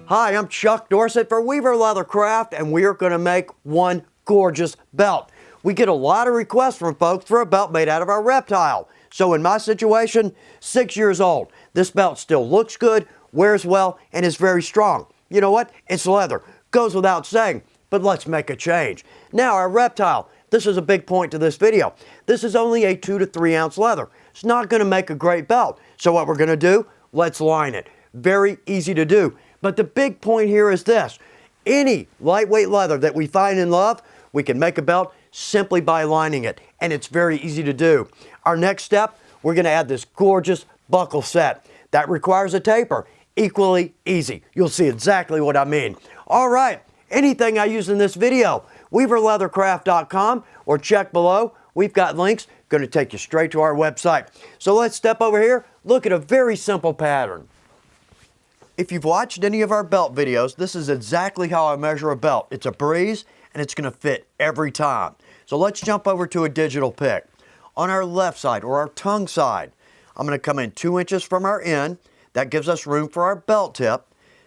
Hi, I'm Chuck Dorsett for Weaver Leathercraft, and we are going to make one gorgeous belt. We get a lot of requests from folks for a belt made out of our Reptile. So in my situation, 6 years old. This belt still looks good, wears well, and is very strong. You know what? It's leather. Goes without saying, but let's make a change. Now our Reptile, this is a big point to this video. This is only a 2 to 3 ounce leather. It's not going to make a great belt. So what we're going to do, let's line it. Very easy to do. But the big point here is this. Any lightweight leather that we find and love, we can make a belt simply by lining it. And it's very easy to do. Our next step, we're going to add this gorgeous buckle set. That requires a taper. Equally easy. You'll see exactly what I mean. All right. Anything I use in this video, weaverleathercraft.com or check below. We've got links going to take you straight to our website. So let's step over here. Look at a very simple pattern. If you've watched any of our belt videos, this is exactly how I measure a belt. It's a breeze, and it's going to fit every time. So let's jump over to a digital pick. On our left side, or our tongue side, I'm going to come in 2 inches from our end. That gives us room for our belt tip.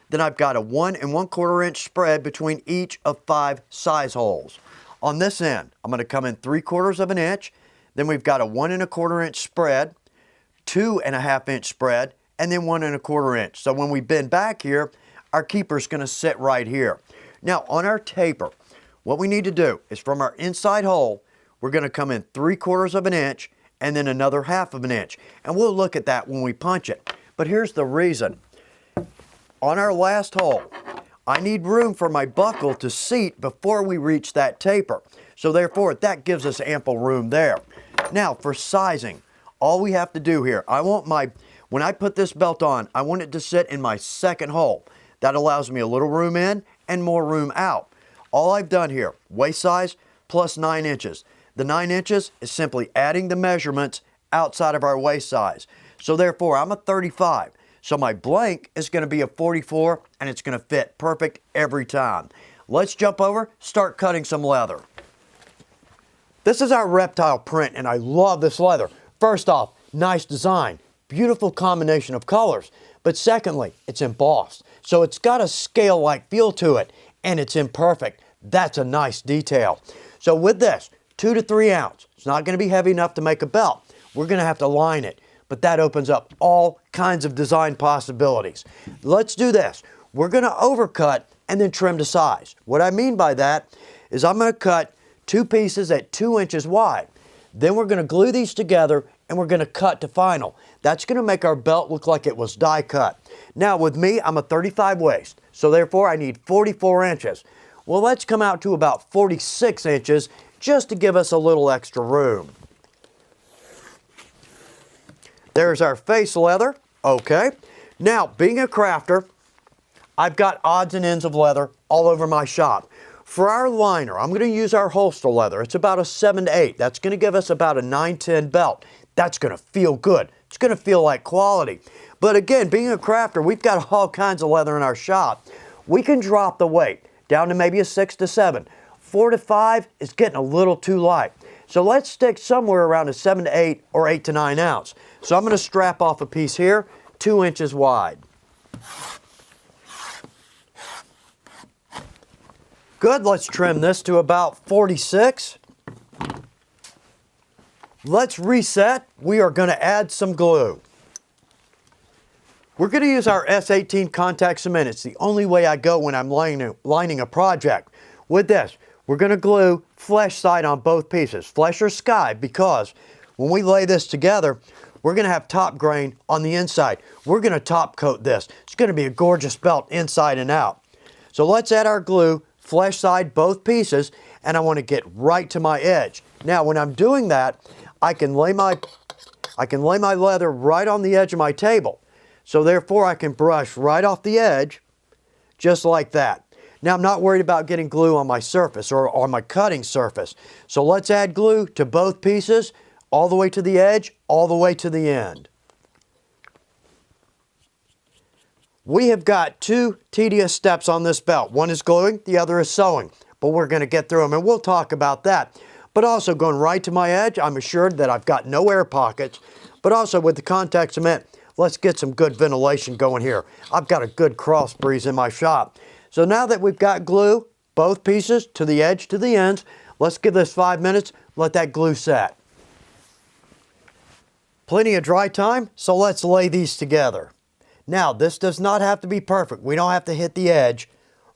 Then I've got a 1 1/4 inch spread between each of 5 size holes. On this end, I'm going to come in 3/4 of an inch. Then we've got a 1 1/4 inch spread, 2 1/2 inch spread, and then 1 1/4 inch. So when we bend back here, our keeper's going to sit right here. Now on our taper, what we need to do is from our inside hole, we're going to come in 3/4 of an inch and then another 1/2 inch. And we'll look at that when we punch it. But here's the reason. On our last hole, I need room for my buckle to seat before we reach that taper. So therefore, that gives us ample room there. Now for sizing, all we have to do here, when I put this belt on, I want it to sit in my second hole. That allows me a little room in and more room out. All I've done here, waist size plus 9 inches. The 9 inches is simply adding the measurements outside of our waist size. So therefore, I'm a 35. So my blank is going to be a 44, and it's going to fit perfect every time. Let's jump over, start cutting some leather. This is our Reptile print, and I love this leather. First off, nice design. Beautiful combination of colors. But secondly, it's embossed. So it's got a scale-like feel to it, and it's imperfect. That's a nice detail. So with this, 2 to 3 ounce, it's not going to be heavy enough to make a belt. We're going to have to line it. But that opens up all kinds of design possibilities. Let's do this. We're going to overcut and then trim to size. What I mean by that is I'm going to cut 2 pieces at 2 inches wide. Then we're going to glue these together and we're going to cut to final. That's going to make our belt look like it was die cut. Now with me, I'm a 35 waist, so therefore I need 44 inches. Well, let's come out to about 46 inches just to give us a little extra room. There's our face leather. Okay. Now, being a crafter, I've got odds and ends of leather all over my shop. For our liner, I'm going to use our holster leather. It's about a 7 to 8. That's going to give us about a 9-10 belt. That's going to feel good. It's going to feel like quality. But again, being a crafter, we've got all kinds of leather in our shop. We can drop the weight down to maybe a 6 to 7. 4 to 5 is getting a little too light. So let's stick somewhere around a 7 to 8 or 8 to 9 ounce. So I'm going to strap off a piece here, 2 inches wide. Good, let's trim this to about 46. Let's reset. We are going to add some glue. We're going to use our S18 contact cement. It's the only way I go when I'm lining a project. With this, we're going to glue flesh side on both pieces, flesh or sky, because when we lay this together, we're going to have top grain on the inside. We're going to top coat this. It's going to be a gorgeous belt inside and out. So let's add our glue, flesh side, both pieces, and I want to get right to my edge. Now, when I'm doing that, I can lay my leather right on the edge of my table. So therefore, I can brush right off the edge, just like that. Now, I'm not worried about getting glue on my surface or on my cutting surface. So let's add glue to both pieces, all the way to the edge, all the way to the end. We have got 2 tedious steps on this belt. One is gluing, the other is sewing. But we're going to get through them, and we'll talk about that. But also going right to my edge, I'm assured that I've got no air pockets. But also with the contact cement, let's get some good ventilation going here. I've got a good cross breeze in my shop. So now that we've got glue, both pieces to the edge to the ends, let's give this 5 minutes, let that glue set. Plenty of dry time, so let's lay these together. Now, this does not have to be perfect. We don't have to hit the edge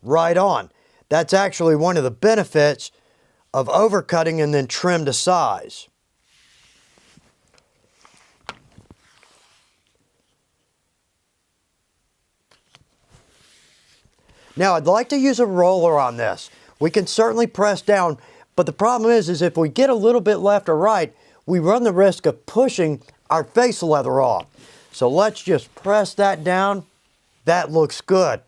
right on. That's actually one of the benefits of overcutting and then trim to size. Now, I'd like to use a roller on this. We can certainly press down, but the problem is if we get a little bit left or right, we run the risk of pushing our face leather off. So let's just press that down. That looks good.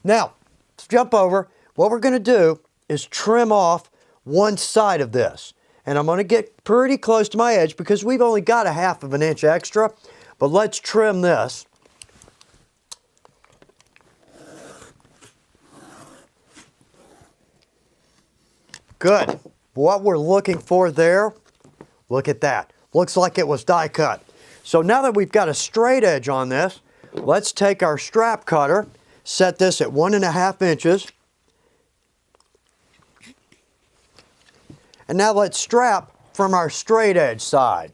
Now, let's jump over. What we're going to do is trim off one side of this. And I'm going to get pretty close to my edge because we've only got a 1/2 inch extra. But let's trim this. Good. What we're looking for there, look at that. Looks like it was die cut. So now that we've got a straight edge on this, let's take our strap cutter, set this at 1.5 inches. And now let's strap from our straight edge side.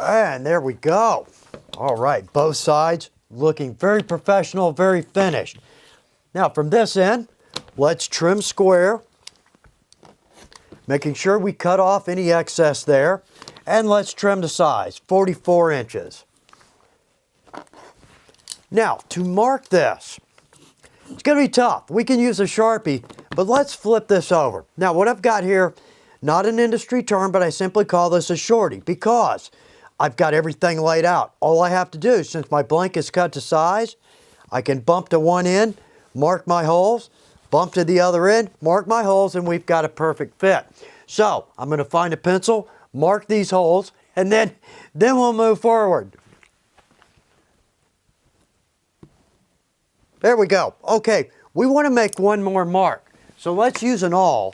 And there we go. All right, both sides looking very professional, very finished. Now from this end, let's trim square, making sure we cut off any excess there. And let's trim to size, 44 inches. Now, to mark this, it's going to be tough. We can use a Sharpie, but let's flip this over. Now, what I've got here, not an industry term, but I simply call this a shorty because I've got everything laid out. All I have to do, since my blank is cut to size, I can bump to one end, mark my holes, bump to the other end, mark my holes, and we've got a perfect fit. So, I'm going to find a pencil, mark these holes, and then we'll move forward. There we go. Okay, we want to make one more mark. So let's use an awl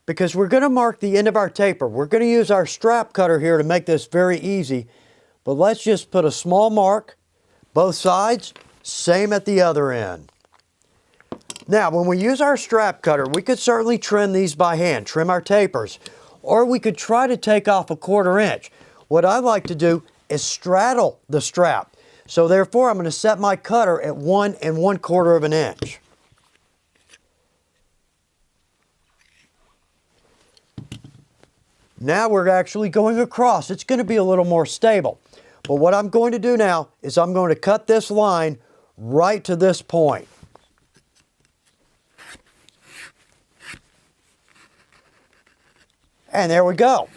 because we're going to mark the end of our taper. We're going to use our strap cutter here to make this very easy. But let's just put a small mark, both sides, same at the other end. Now, when we use our strap cutter, we could certainly trim these by hand, trim our tapers, or we could try to take off a 1/4 inch. What I like to do is straddle the strap. So therefore, I'm going to set my cutter at 1 1/4 inch. Now we're actually going across. It's going to be a little more stable. But what I'm going to do now is I'm going to cut this line right to this point. And there we go.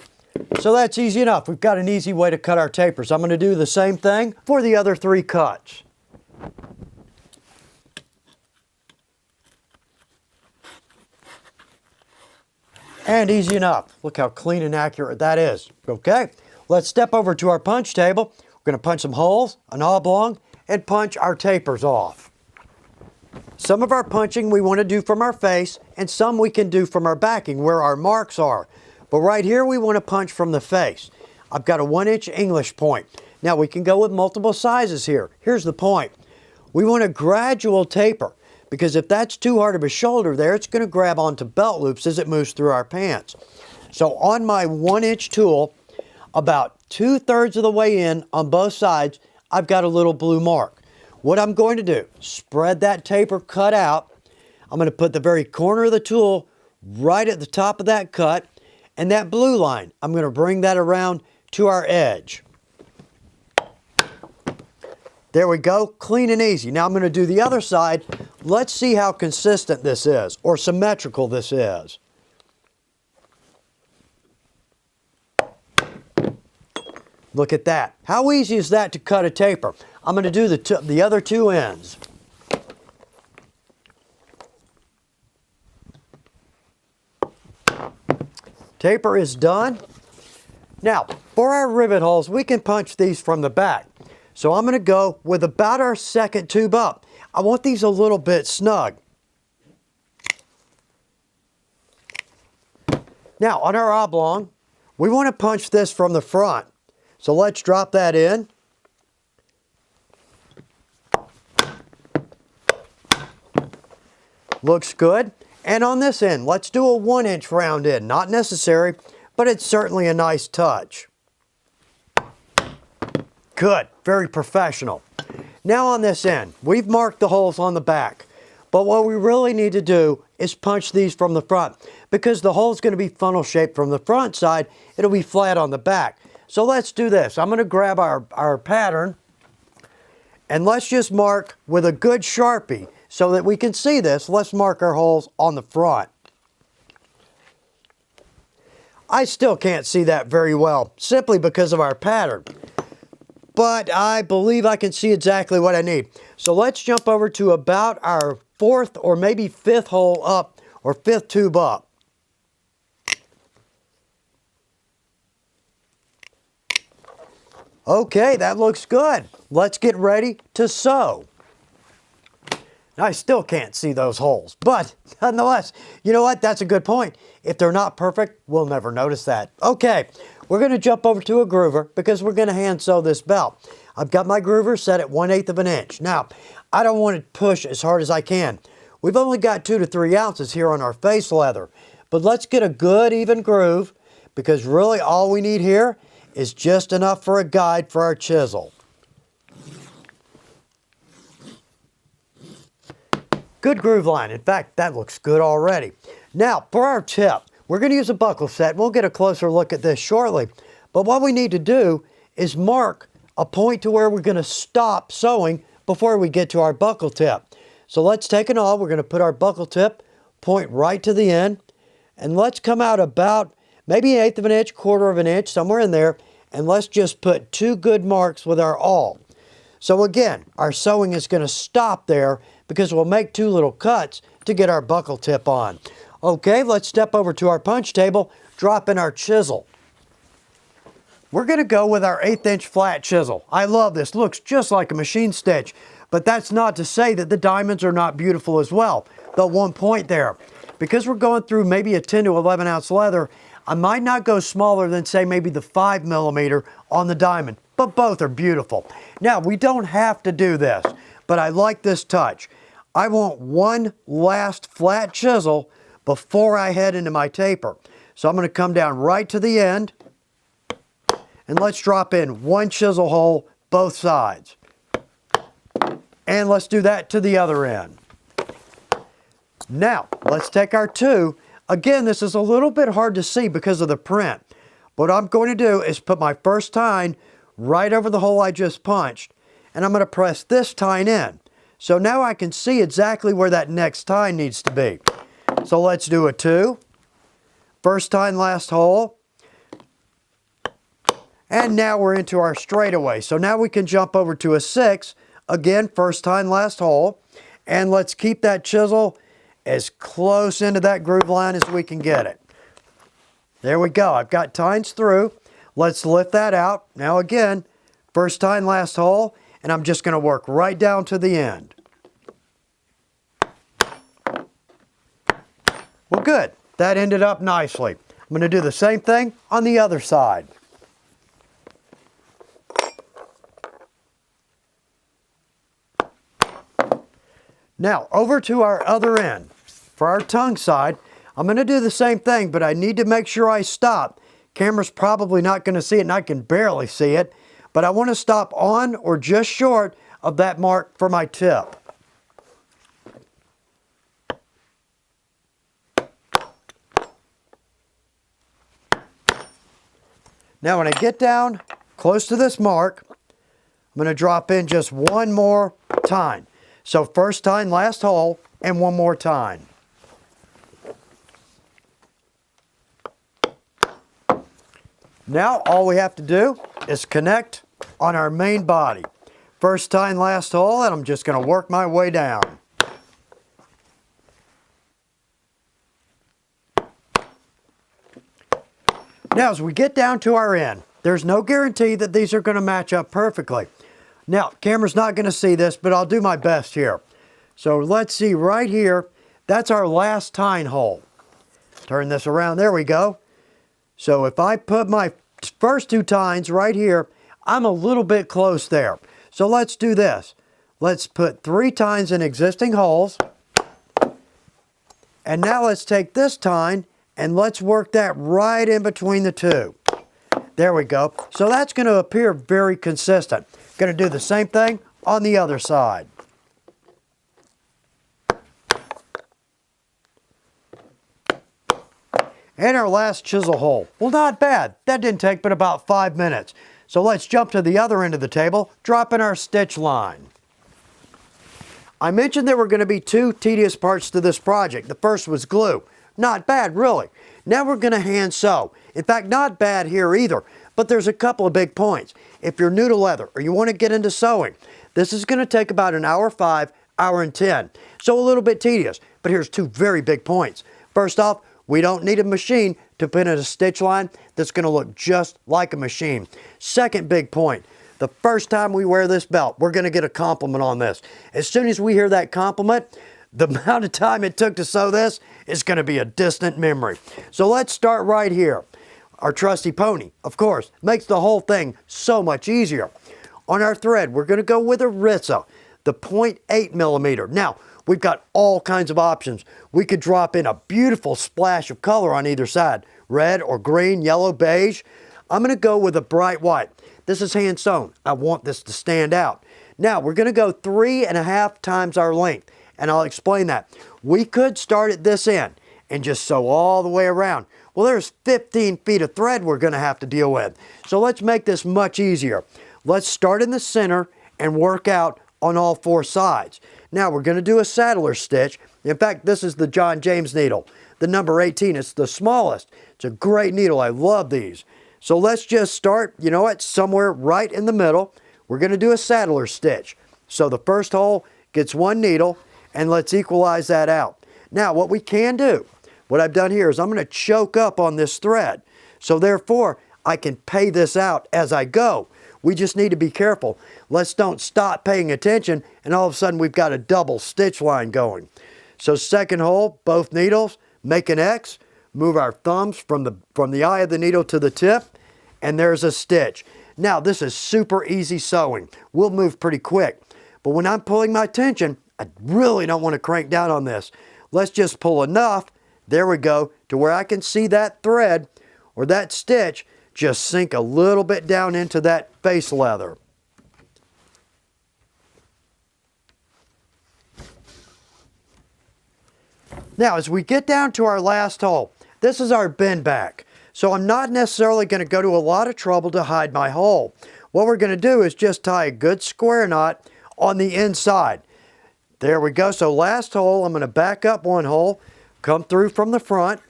So that's easy enough. We've got an easy way to cut our tapers. I'm going to do the same thing for the other 3 cuts. And easy enough. Look how clean and accurate that is. Okay, let's step over to our punch table. We're going to punch some holes, an oblong, and punch our tapers off. Some of our punching we want to do from our face, and some we can do from our backing where our marks are. But right here we want to punch from the face. I've got a 1-inch English point. Now we can go with multiple sizes here. Here's the point. We want a gradual taper because if that's too hard of a shoulder there, it's going to grab onto belt loops as it moves through our pants. So on my 1-inch tool, about 2/3 of the way in on both sides, I've got a little blue mark. What I'm going to do, spread that taper cut out. I'm going to put the very corner of the tool right at the top of that cut. And that blue line, I'm going to bring that around to our edge. There we go, clean and easy. Now I'm going to do the other side. Let's see how consistent this is, or symmetrical this is. Look at that. How easy is that to cut a taper? I'm going to do the other 2 ends. Taper is done. Now, for our rivet holes, we can punch these from the back. So I'm going to go with about our second tube up. I want these a little bit snug. Now on our oblong, we want to punch this from the front. So let's drop that in. Looks good. And on this end, let's do a 1-inch round in. Not necessary, but it's certainly a nice touch. Good, very professional. Now on this end, we've marked the holes on the back. But what we really need to do is punch these from the front, because the hole's going to be funnel shaped from the front side. It'll be flat on the back. So let's do this. I'm going to grab our pattern, and let's just mark with a good Sharpie so that we can see this. Let's mark our holes on the front. I still can't see that very well, simply because of our pattern. But I believe I can see exactly what I need. So let's jump over to about our 4th or maybe 5th hole up, or 5th tube up. Okay, that looks good. Let's get ready to sew. I still can't see those holes, but nonetheless, you know what? That's a good point. If they're not perfect, we'll never notice that. Okay, we're going to jump over to a groover because we're going to hand sew this belt. I've got my groover set at 1/8 of an inch. Now, I don't want to push as hard as I can. We've only got 2 to 3 ounces here on our face leather, but let's get a good even groove, because really all we need here is just enough for a guide for our chisel. Good groove line. In fact, that looks good already. Now, for our tip, we're going to use a buckle set. We'll get a closer look at this shortly. But what we need to do is mark a point to where we're going to stop sewing before we get to our buckle tip. So let's take an awl. We're going to put our buckle tip, point right to the end, and let's come out about maybe 1/8 of an inch, 1/4 of an inch, somewhere in there, and let's just put 2 good marks with our awl. So again, our sewing is going to stop there because we'll make 2 little cuts to get our buckle tip on. Okay, let's step over to our punch table, drop in our chisel. We're going to go with our 1/8 inch flat chisel. I love this. Looks just like a machine stitch, but that's not to say that the diamonds are not beautiful as well. The one point there, because we're going through maybe a 10 to 11 ounce leather, I might not go smaller than, say, maybe the 5mm on the diamond, but both are beautiful. Now, we don't have to do this, but I like this touch. I want one last flat chisel before I head into my taper. So I'm going to come down right to the end, and let's drop in 1 chisel hole both sides. And let's do that to the other end. Now, let's take our 2. Again, this is a little bit hard to see because of the print. What I'm going to do is put my first tine right over the hole I just punched, and I'm going to press this tine in. So now I can see exactly where that next tine needs to be. So let's do a 2. First tine, last hole. And now we're into our straightaway. So now we can jump over to a 6. Again, first tine, last hole. And let's keep that chisel as close into that groove line as we can get it. There we go. I've got tines through. Let's lift that out. Now again, first tine, last hole, and I'm just going to work right down to the end. Well, good. That ended up nicely. I'm going to do the same thing on the other side. Now, over to our other end. For our tongue side, I'm going to do the same thing, but I need to make sure I stop. Camera's probably not going to see it, and I can barely see it, but I want to stop on or just short of that mark for my tip. Now, when I get down close to this mark, I'm going to drop in just 1 more tine. So first tine, last hole, and 1 more tine. Now all we have to do is connect on our main body. First tine, last hole, and I'm just going to work my way down. Now as we get down to our end, there's no guarantee that these are going to match up perfectly. Now, camera's not going to see this, but I'll do my best here. So let's see right here, that's our last tine hole. Turn this around, there we go. So if I put my first 2 tines right here, I'm a little bit close there. So let's do this. Let's put 3 tines in existing holes. And now let's take this tine and let's work that right in between the 2. There we go. So that's going to appear very consistent. Going to do the same thing on the other side. And our last chisel hole. Well, not bad. That didn't take but about 5 minutes. So let's jump to the other end of the table, drop in our stitch line. I mentioned there were going to be 2 tedious parts to this project. The first was glue. Not bad, really. Now we're going to hand sew. In fact, not bad here either, but there's a couple of big points. If you're new to leather or you want to get into sewing, this is going to take about an hour 5, hour and 10. So a little bit tedious, but here's 2 very big points. First off, we don't need a machine to put in a stitch line that's going to look just like a machine. Second big point, the first time we wear this belt, we're going to get a compliment on this. As soon as we hear that compliment, the amount of time it took to sew this is going to be a distant memory. So let's start right here. Our trusty pony, of course, makes the whole thing so much easier. On our thread, we're going to go with a Ritza, the 0.8 millimeter. Now, we've got all kinds of options. We could drop in a beautiful splash of color on either side, red or green, yellow, beige. I'm going to go with a bright white. This is hand sewn. I want this to stand out. Now, we're going to go 3.5 times our length, and I'll explain that. We could start at this end and just sew all the way around. Well, there's 15 feet of thread we're going to have to deal with. So let's make this much easier. Let's start in the center and work out on all 4 sides. Now we're going to do a saddler stitch. In fact, this is the John James needle, the number 18. It's the smallest. It's a great needle. I love these. So let's just start, you know what, somewhere right in the middle. We're going to do a saddler stitch. So the first hole gets 1 needle, and let's equalize that out. Now what we can do, what I've done here is I'm going to choke up on this thread. So therefore, I can pay this out as I go. We just need to be careful. Let's don't stop paying attention and all of a sudden we've got a double stitch line going. So second hole, both needles, make an X, move our thumbs from the eye of the needle to the tip, and there's a stitch. Now this is super easy sewing. We'll move pretty quick. But when I'm pulling my tension, I really don't want to crank down on this. Let's just pull enough, there we go, to where I can see that thread or that stitch just sink a little bit down into that face leather. Now, as we get down to our last hole, this is our bend back. So I'm not necessarily going to go to a lot of trouble to hide my hole. What we're going to do is just tie a good square knot on the inside. There we go. So last hole, I'm going to back up 1 hole, come through from the front.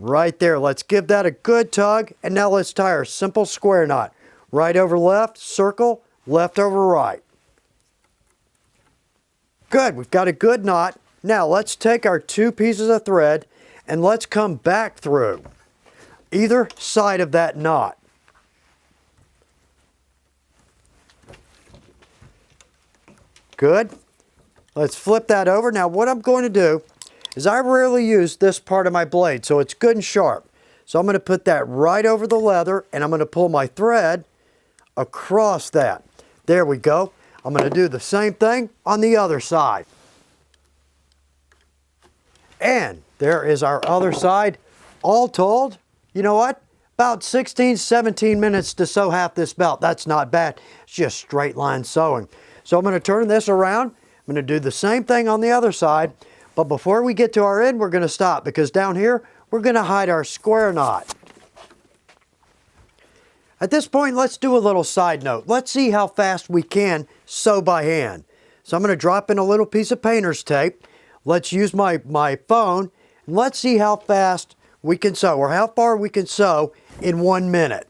Right there. Let's give that a good tug. And now let's tie our simple square knot. Right over left, circle, left over right. Good. We've got a good knot. Now let's take our 2 pieces of thread and let's come back through either side of that knot. Good. Let's flip that over. Now what I'm going to do is I rarely use this part of my blade, so it's good and sharp. So I'm going to put that right over the leather, and I'm going to pull my thread across that. There we go. I'm going to do the same thing on the other side. And there is our other side. All told, you know what? About 16, 17 minutes to sew half this belt. That's not bad. It's just straight line sewing. So I'm going to turn this around. I'm going to do the same thing on the other side. But before we get to our end, we're going to stop because down here, we're going to hide our square knot. At this point, let's do a little side note. Let's see how fast we can sew by hand. So I'm going to drop in a little piece of painter's tape. Let's use my phone, and let's see how fast we can sew, or how far we can sew in 1 minute.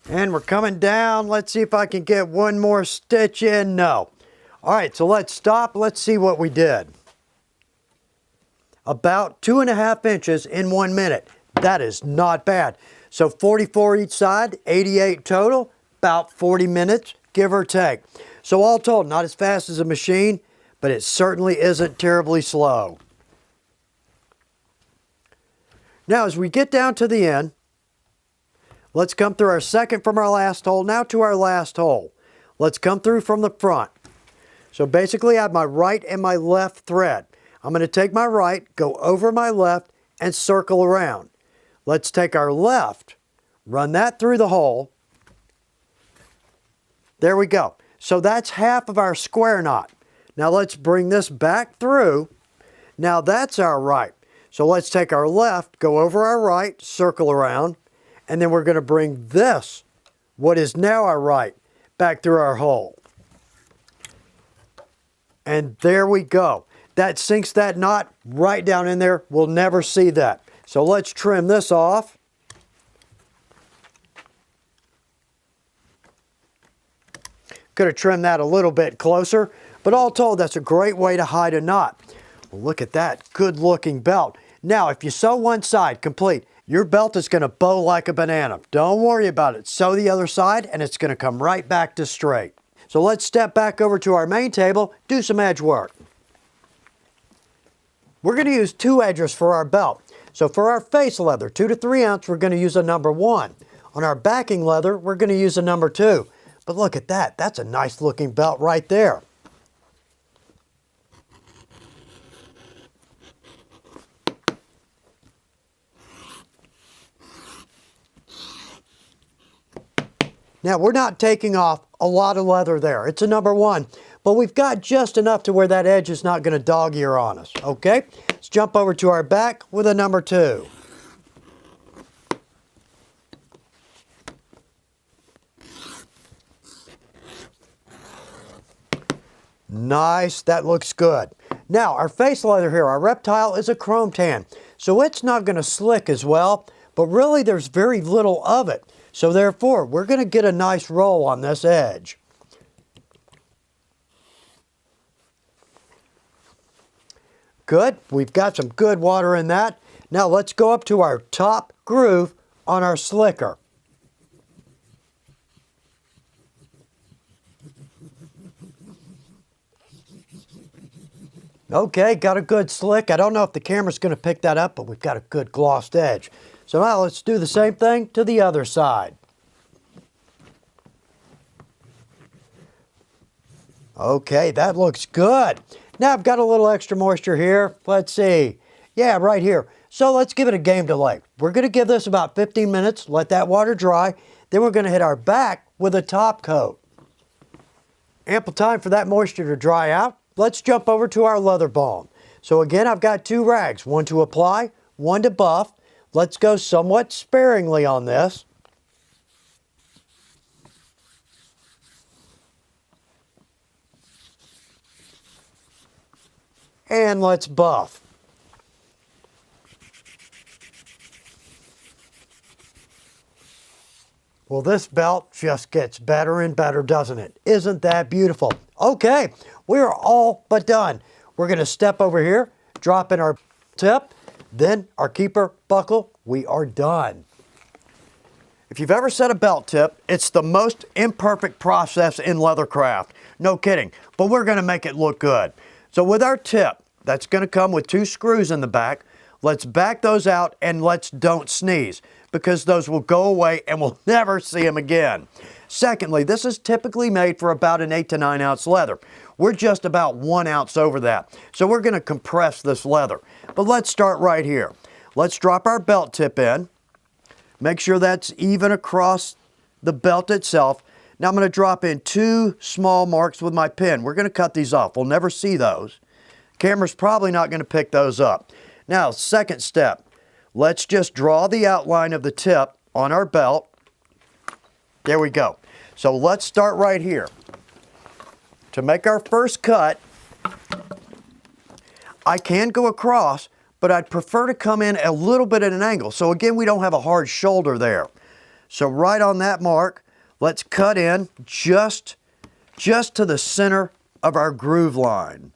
And we're coming down. Let's see if I can get 1 more stitch in. No. All right, so let's stop. Let's see what we did. About 2.5 inches in 1 minute. That is not bad. So 44 each side, 88 total, about 40 minutes give or take. So all told, not as fast as a machine, but it certainly isn't terribly slow. Now as we get down to the end, let's come through our second from our last hole, now to our last hole. Let's come through from the front. So basically I have my right and my left thread. I'm going to take my right, go over my left, and circle around. Let's take our left, run that through the hole. There we go. So that's half of our square knot. Now let's bring this back through. Now that's our right. So let's take our left, go over our right, circle around, and then we're going to bring this, what is now our right, back through our hole. And there we go. That sinks that knot right down in there. We'll never see that. So let's trim this off. Could have trimmed that a little bit closer, but all told, that's a great way to hide a knot. Well, look at that good looking belt. Now, if you sew one side complete, your belt is going to bow like a banana. Don't worry about it. Sew the other side and it's going to come right back to straight. So let's step back over to our main table, do some edge work. We're going to use 2 edges for our belt. So for our face leather, 2 to 3 ounce, we're going to use a number 1. On our backing leather, we're going to use a number 2. But look at that. That's a nice looking belt right there. Now we're not taking off a lot of leather there. It's a number 1, but we've got just enough to where that edge is not going to dog ear on us. Okay, let's jump over to our back with a number 2. Nice, that looks good. Now our face leather here, our Reptile is a chrome tan, so it's not going to slick as well, but really there's very little of it. So therefore, we're going to get a nice roll on this edge. Good, we've got some good water in that. Now let's go up to our top groove on our slicker. Okay, got a good slick. I don't know if the camera's going to pick that up, but we've got a good glossed edge. So now let's do the same thing to the other side. Okay, that looks good. Now I've got a little extra moisture here. Let's see. Yeah, right here. So let's give it a game delay. We're going to give this about 15 minutes, let that water dry. Then we're going to hit our back with a top coat. Ample time for that moisture to dry out. Let's jump over to our leather balm. So again, I've got 2 rags, one to apply, one to buff. Let's go somewhat sparingly on this. And let's buff. Well, this belt just gets better and better, doesn't it? Isn't that beautiful? Okay, we are all but done. We're going to step over here, drop in our tip, then our keeper buckle. We are done. If you've ever set a belt tip, it's the most imperfect process in leathercraft. No kidding, but we're going to make it look good. So with our tip, that's going to come with 2 screws in the back. Let's back those out and let's don't sneeze, because those will go away and we'll never see them again. Secondly, this is typically made for about an 8 to 9 ounce leather. We're just about 1 ounce over that. So we're going to compress this leather. But let's start right here. Let's drop our belt tip in. Make sure that's even across the belt itself. Now I'm going to drop in 2 small marks with my pen. We're going to cut these off. We'll never see those. Camera's probably not going to pick those up. Now, second step. Let's just draw the outline of the tip on our belt. There we go. So let's start right here. To make our first cut, I can go across, but I'd prefer to come in a little bit at an angle. So again, we don't have a hard shoulder there. So right on that mark, let's cut in just to the center of our groove line.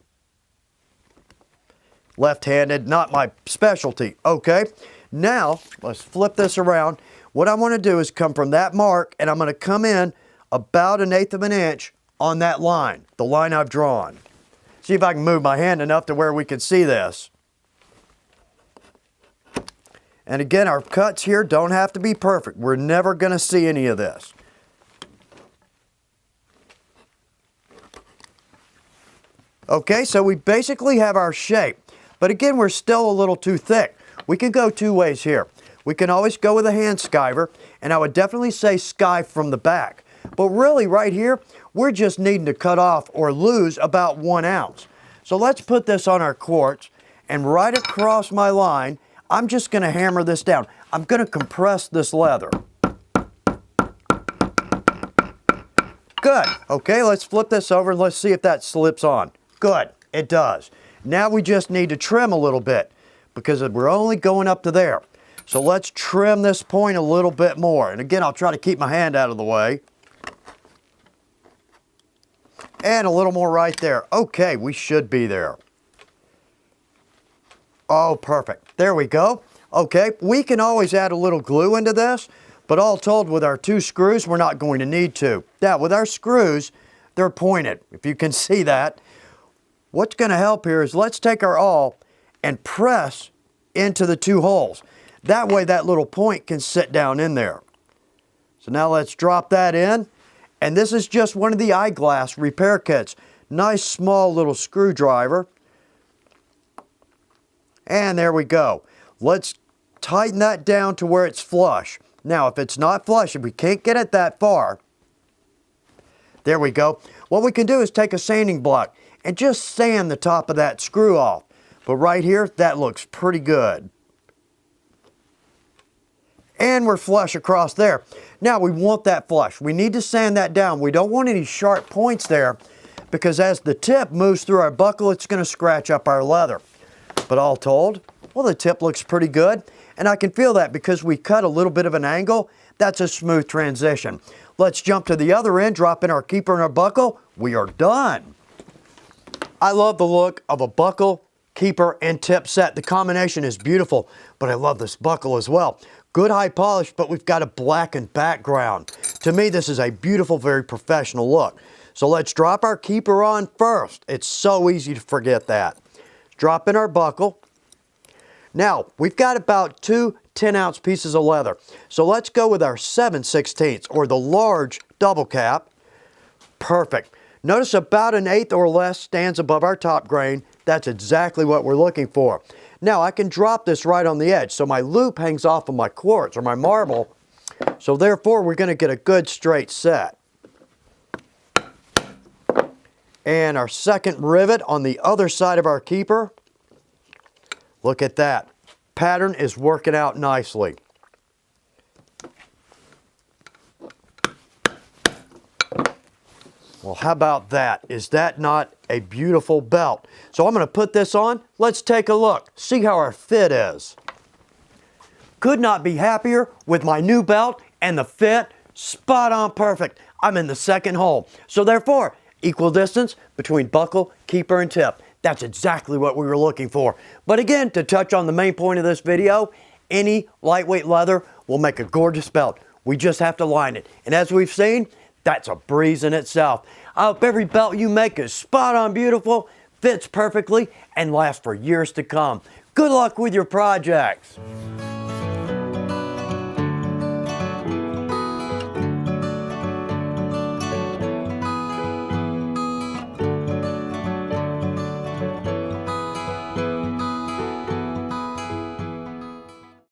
Left-handed, not my specialty. Okay, now let's flip this around. What I want to do is come from that mark and I'm going to come in about 1/8 of an inch on that line, the line I've drawn. See if I can move my hand enough to where we can see this. And again, our cuts here don't have to be perfect. We're never going to see any of this. Okay, so we basically have our shape. But again, we're still a little too thick. We can go two ways here. We can always go with a hand skiver, and I would definitely say skive from the back. But really, right here, we're just needing to cut off or lose about 1 ounce. So let's put this on our quartz, and right across my line, I'm just going to hammer this down. I'm going to compress this leather. Good. Okay, let's flip this over and let's see if that slips on. Good, it does. Now we just need to trim a little bit because we're only going up to there. So let's trim this point a little bit more. And again, I'll try to keep my hand out of the way. And a little more right there. Okay, we should be there. Oh, perfect. There we go. Okay, we can always add a little glue into this, but all told, with our 2 screws, we're not going to need to. Now, with our screws, they're pointed, if you can see that. What's going to help here is let's take our awl and press into the 2 holes. That way, that little point can sit down in there. So now let's drop that in. And this is just one of the eyeglass repair kits. Nice small little screwdriver. And there we go. Let's tighten that down to where it's flush. Now, if it's not flush, if we can't get it that far, there we go. What we can do is take a sanding block and just sand the top of that screw off. But right here, that looks pretty good. And we're flush across there. Now, we want that flush. We need to sand that down. We don't want any sharp points there because as the tip moves through our buckle, it's going to scratch up our leather. But all told, well, the tip looks pretty good. And I can feel that because we cut a little bit of an angle. That's a smooth transition. Let's jump to the other end, drop in our keeper and our buckle. We are done. I love the look of a buckle, keeper, and tip set. The combination is beautiful, but I love this buckle as well. Good high polish, but we've got a blackened background. To me, this is a beautiful, very professional look. So let's drop our keeper on first. It's so easy to forget that. Drop in our buckle. Now, we've got about 2 10-ounce pieces of leather. So let's go with our 7/16 or the large double cap. Perfect. Notice about 1/8 or less stands above our top grain. That's exactly what we're looking for. Now, I can drop this right on the edge, so my loop hangs off of my quartz or my marble. So therefore, we're going to get a good straight set. And our second rivet on the other side of our keeper. Look at that. Pattern is working out nicely. Well, how about that? Is that not a beautiful belt? So I'm going to put this on. Let's take a look. See how our fit is. Could not be happier with my new belt and the fit. Spot on perfect. I'm in the second hole. So therefore, equal distance between buckle, keeper, and tip. That's exactly what we were looking for. But again, to touch on the main point of this video, any lightweight leather will make a gorgeous belt. We just have to line it. And as we've seen, that's a breeze in itself. I hope every belt you make is spot on beautiful, fits perfectly, and lasts for years to come. Good luck with your projects.